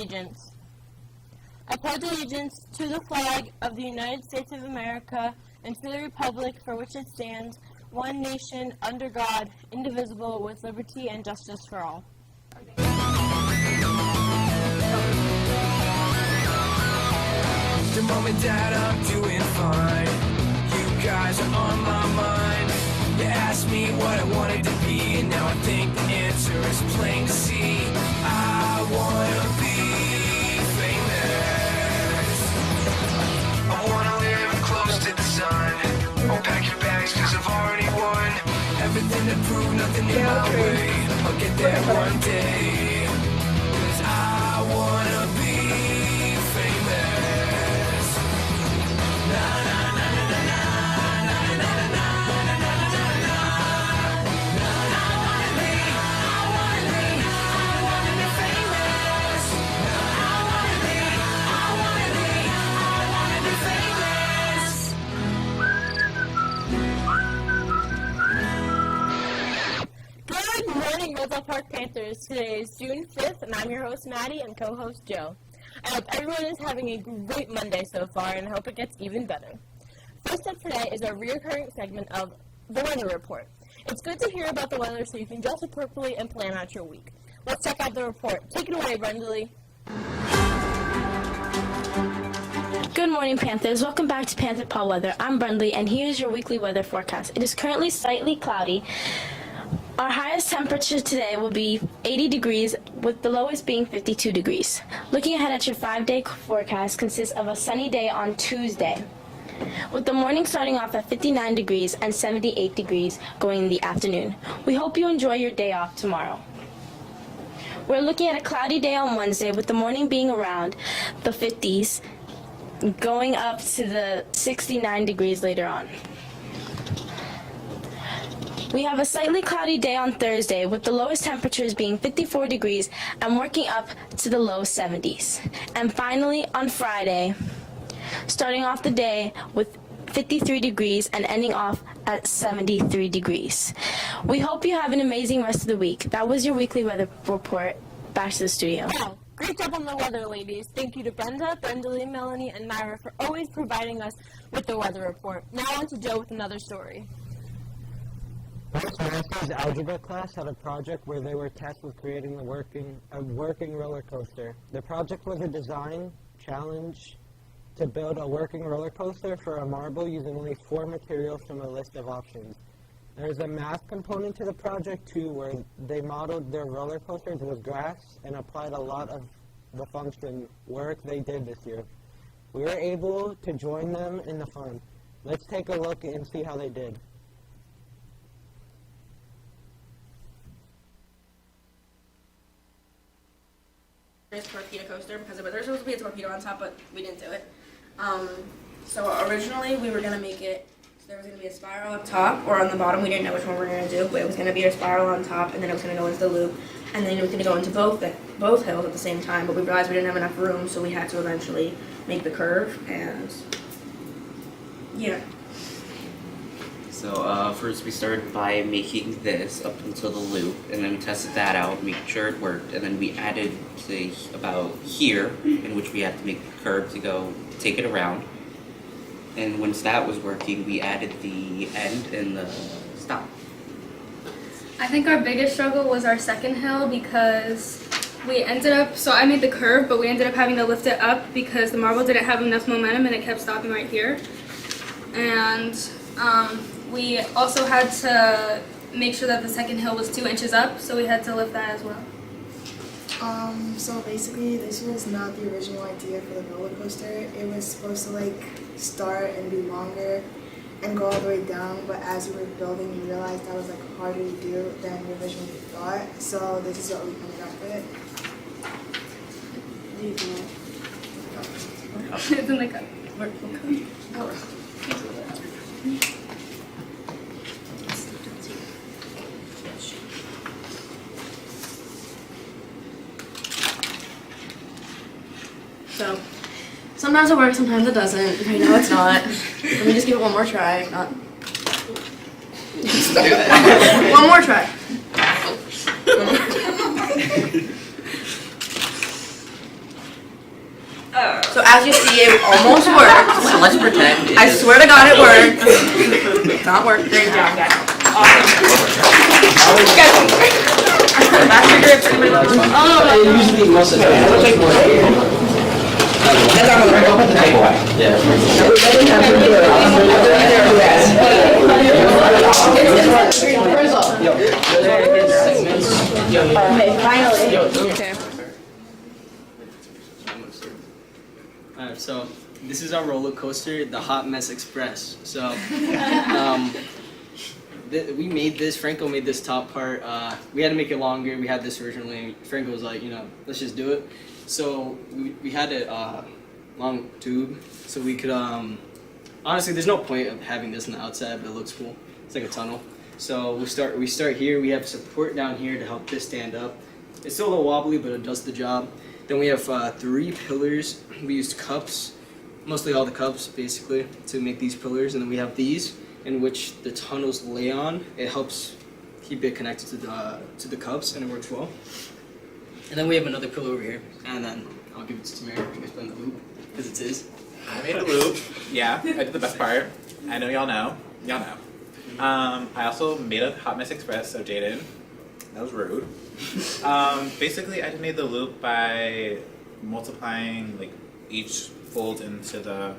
allegiance. I pledge allegiance to the flag of the United States of America and to the republic for which it stands, one nation, under God, indivisible, with liberty and justice for all. Your mom and dad, I'm doing fine. You guys are on my mind. You asked me what I wanted to be, and now I think the answer is plain to see. I wanna be famous. I wanna live close to the sun. I'll pack your bags cause I've already won. Everything to prove, nothing in my way. I'll get there one day. Cause I wanna be famous. Na na na na na na na na na na na na na. I wanna be famous. I wanna be famous. Good morning, Roselle Park Panthers. Today is June 5th, and I'm your host, Maddie, and co-host, Joe. I hope everyone is having a great Monday so far, and I hope it gets even better. First up today is our recurring segment of the Weather Report. It's good to hear about the weather so you can dress appropriately and plan out your week. Let's check out the report. Take it away, Brenda Lee. Good morning, Panthers. Welcome back to Panther Paw Weather. I'm Brendley, and here's your weekly weather forecast. It is currently slightly cloudy. Our highest temperature today will be 80 degrees, with the lowest being 52 degrees. Looking ahead at your 5-day forecast consists of a sunny day on Tuesday, with the morning starting off at 59 degrees and 78 degrees going in the afternoon. We hope you enjoy your day off tomorrow. We're looking at a cloudy day on Wednesday, with the morning being around the 50s, going up to the 69 degrees later on. We have a slightly cloudy day on Thursday, with the lowest temperatures being 54 degrees and working up to the low 70s. And finally, on Friday, starting off the day with 53 degrees and ending off at 73 degrees. We hope you have an amazing rest of the week. That was your weekly weather report. Back to the studio. Wow, great job on the weather, ladies. Thank you to Brenda, Lee, Melanie, and Myra for always providing us with the weather report. Now on to Joe with another story. First, Massey's algebra class had a project where they were tasked with creating a working roller coaster. The project was a design challenge to build a working roller coaster for a marble using only 4 materials from a list of options. There's a math component to the project too, where they modeled their roller coasters with graphs and applied a lot of the function work they did this year. We were able to join them in the fun. Let's take a look and see how they did. Torpedo coaster because there was supposed to be a torpedo on top, but we didn't do it. So originally we were going to make it, so there was going to be a spiral up top or on the bottom. We didn't know which one we were going to do, but it was going to be a spiral on top, and then it was going to go into the loop, and then it was going to go into both hills at the same time, but we realized we didn't have enough room, so we had to eventually make the curve, and yeah. So first we started by making this up until the loop, and then we tested that out, making sure it worked, and then we added to about here, in which we had to make the curve to go take it around. And once that was working, we added the end and the stop. I think our biggest struggle was our second hill because we ended up, so I made the curve, but we ended up having to lift it up because the marble didn't have enough momentum and it kept stopping right here. And we also had to make sure that the second hill was 2 inches up, so we had to lift that as well. So basically this was not the original idea for the roller coaster. It was supposed to like start and be longer and go all the way down, but as we were building we realized that was like harder to do than we originally thought. So this is what we ended up with. It's in the cup. So sometimes it works, sometimes it doesn't. Right now it's not. Let me just give it one more try. Not. One more try. So as you see, it almost worked. So let's pretend. I swear to God, it worked. Not worked. Great job, guys. Awesome. Master grips. Usually most of the time. Alright, so this is our roller coaster, the Hot Mess Express. So, we made this. Franco made this top part. We had to make it longer. We had this originally. Franco was like, let's just do it. So we had a long tube, so we could. Honestly, there's no point of having this on the outside, but it looks cool. It's like a tunnel. So we start here. We have support down here to help this stand up. It's still a little wobbly, but it does the job. Then we have 3 pillars. We used cups, mostly all the cups basically, to make these pillars. And then we have these, in which the tunnels lay on. It helps keep it connected to the cups, and it works well. And then we have another pillar over here, and then I'll give it to Tamara to explain the loop, because it's his. I made a loop. Yeah, I did the best part. I know y'all know. Y'all know. I also made a Hot Mess Express, so Jaden. That was rude. Basically, I just made the loop by multiplying like each fold into the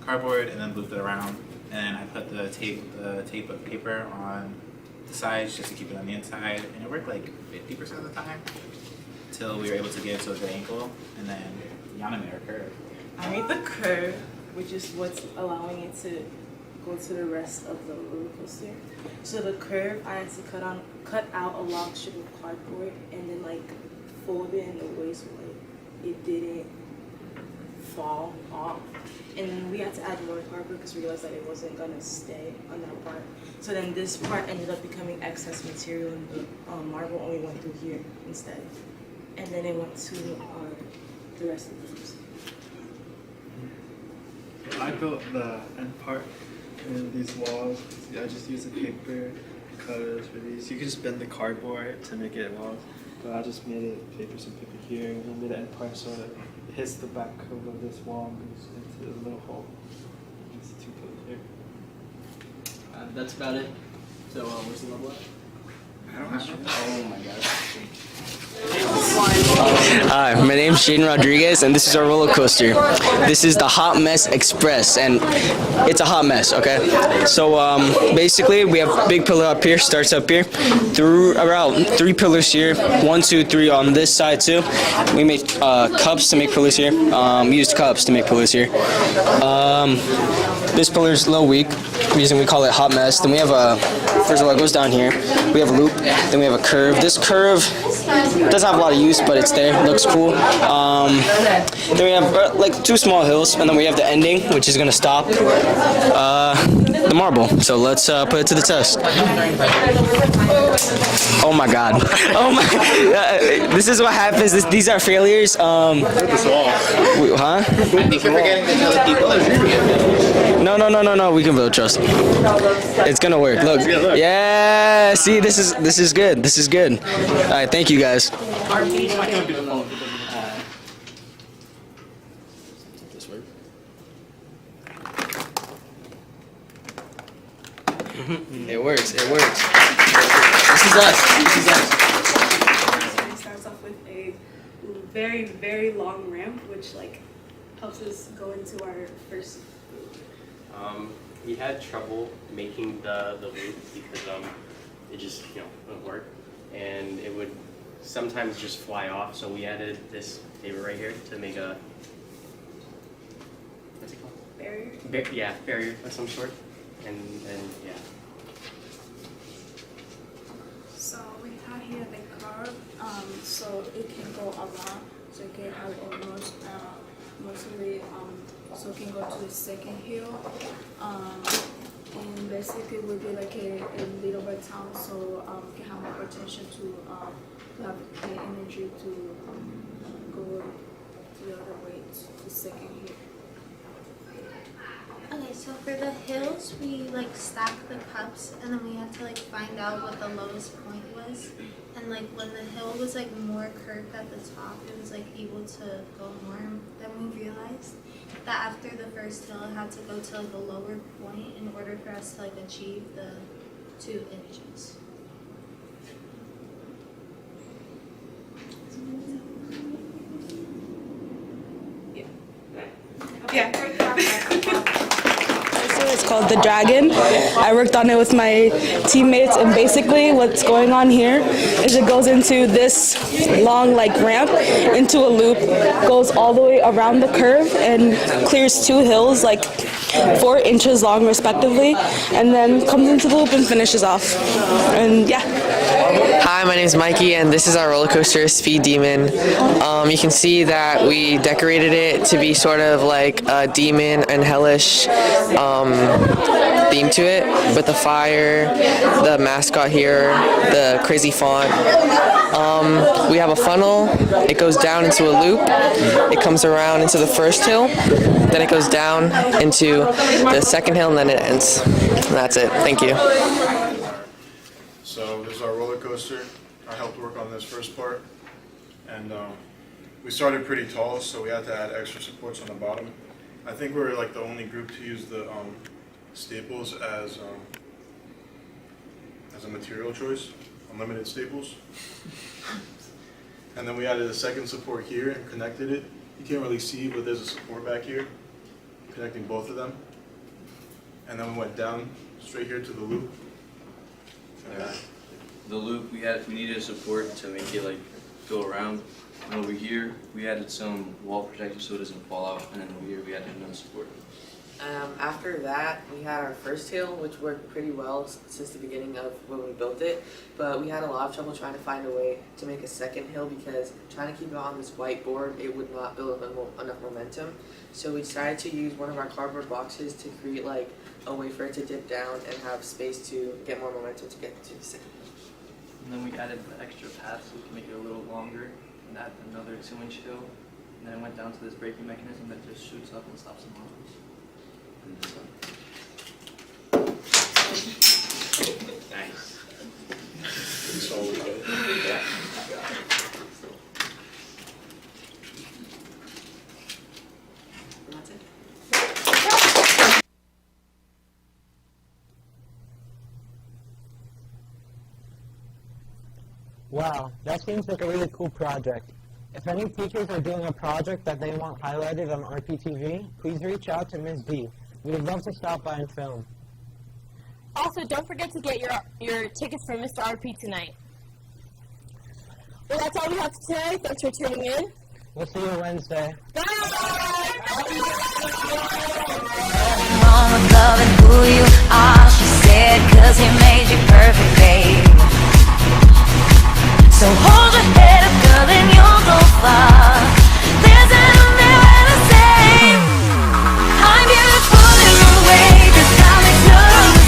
cardboard and then looped it around. And I put the tape of paper on the sides just to keep it on the inside, and it worked like 50% of the time until we were able to get it to a good angle, and then Yana made her curve. I made the curve, which is what's allowing it to go to the rest of the roller coaster. So the curve, I had to cut out a long strip of cardboard and then like fold it in a way so like it didn't fall off. And then we had to add more cardboard because we realized that it wasn't gonna stay on that part. So then this part ended up becoming excess material, and the marble only went through here instead. And then it went to the rest of the rooms. I built the end part in these walls. I just used the paper cutters for these. You can just bend the cardboard to make it walls, but I just made it some paper here, and I made the end part so that it hits the back curve of this wall and goes into the little hole. It's the 2 pillars here. That's about it. So where's the level at? I don't have to. Oh my god. Hi, my name's Shaden Rodriguez, and this is our roller coaster. This is the Hot Mess Express, and it's a hot mess, okay? So basically, we have a big pillar up here, starts up here, through around 3 pillars here, 1, 2, 3 on this side too. We made cups to make pillars here. We used cups to make pillars here. This pillar's a little weak, reason we call it hot mess. Then we have first of all, it goes down here. We have a loop, then we have a curve. This curve doesn't have a lot of use, but it's there, it looks cool. Then we have like 2 small hills, and then we have the ending, which is gonna stop the marble. So let's put it to the test. Oh my god. Oh my, this is what happens, these are failures. Huh? I think you're forgetting to tell the people. No, we can build trust. It's gonna work. Look. Yeah, see, this is good. This is good. Alright, thank you guys. It works. This is us. It starts off with a very, very long ramp, which like helps us go into our first loop. We had trouble making the loop because it just wouldn't work, and it would sometimes just fly off. So we added this paper right here to make a what's it called? Barrier. Barrier of some sort, and yeah. So we have here the curve, so it can go around, so it can have almost mostly so it can go to the second hill, and basically will be like a little bit town, so we can have more potential to have the energy to go the other way to the second hill. Okay, so for the hills, we like stacked the cups, and then we had to like find out what the lowest point was. And like when the hill was like more curved at the top, it was like able to go more. Then we realized that after the first hill, it had to go to like a lower point in order for us to like achieve the 2 inches. It's called The Dragon. I worked on it with my teammates, and basically what's going on here is it goes into this long like ramp into a loop, goes all the way around the curve and clears 2 hills like 4 inches long respectively, and then comes into the loop and finishes off. And yeah. Hi, my name is Mikey, and this is our roller coaster, Speed Demon. You can see that we decorated it to be sort of like a demon and hellish theme to it, with the fire, the mascot here, the crazy font. We have a funnel. It goes down into a loop. It comes around into the first hill, then it goes down into the second hill, and then it ends. And that's it. Thank you. So this is our roller coaster. I helped work on this first part, and we started pretty tall, so we had to add extra supports on the bottom. I think we were like the only group to use the staples as a material choice, unlimited staples. And then we added a second support here and connected it. You can't really see, but there's a support back here connecting both of them. And then we went down straight here to the loop. The loop, we needed a support to make it like go around. And over here we added some wall protection so it doesn't fall out, and then over here we added another support. After that, we had our first hill, which worked pretty well since the beginning of when we built it, but we had a lot of trouble trying to find a way to make a second hill because trying to keep it on this whiteboard, it would not build enough momentum. So we decided to use one of our cardboard boxes to create like a way for it to dip down and have space to get more momentum to get to the second hill. And then we added the extra path so we can make it a little longer and add another 2-inch hill. And then it went down to this braking mechanism that just shoots up and stops the models. Nice. That's all we did. That's it. Wow, that seems like a really cool project. If any teachers are doing a project that they want highlighted on RPtv, please reach out to Ms. D. We'd love to stop by and film. Also, don't forget to get your tickets from Mr. RP tonight. Well, that's all we have for today. Thanks for tuning in. We'll see you Wednesday. Bye! Loving who you are.